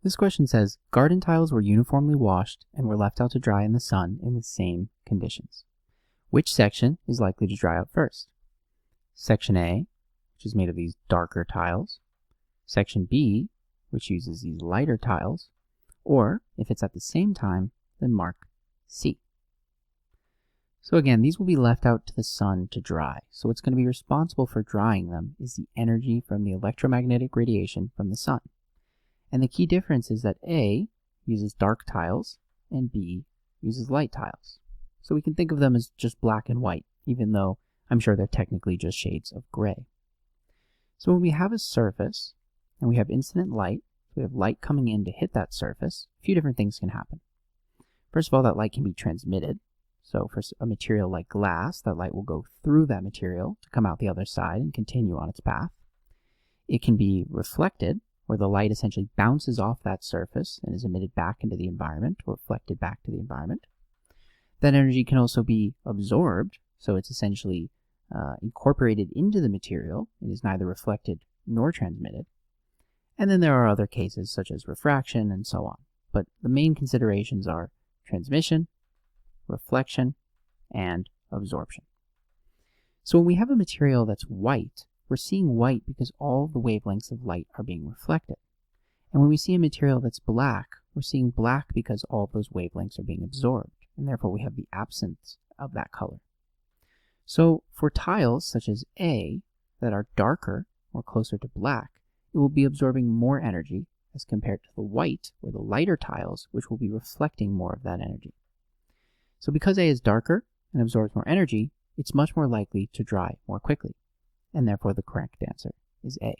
This question says, garden tiles were uniformly washed and were left out to dry in the sun in the same conditions. Which section is likely to dry out first? Section A, which is made of these darker tiles, Section B, which uses these lighter tiles, or if it's at the same time, then mark C. So again, these will be left out to the sun to dry. So what's going to be responsible for drying them is the energy from the electromagnetic radiation from the sun. And the key difference is that A uses dark tiles and B uses light tiles. So we can think of them as just black and white, even though I'm sure they're technically just shades of gray. So when we have a surface and we have incident light, we have light coming in to hit that surface, a few different things can happen. First of all, that light can be transmitted. So for a material like glass, that light will go through that material to come out the other side and continue on its path. It can be reflected, where the light essentially bounces off that surface and is emitted back into the environment or reflected back to the environment. That energy can also be absorbed, so it's essentially incorporated into the material. It is neither reflected nor transmitted. And then there are other cases such as refraction and so on. But the main considerations are transmission, reflection, and absorption. So when we have a material that's white, we're seeing white because all of the wavelengths of light are being reflected. And when we see a material that's black, we're seeing black because all of those wavelengths are being absorbed, and therefore we have the absence of that color. So for tiles such as A that are darker or closer to black, it will be absorbing more energy as compared to the white or the lighter tiles, which will be reflecting more of that energy. So because A is darker and absorbs more energy, it's much more likely to dry more quickly, and therefore the correct answer is A.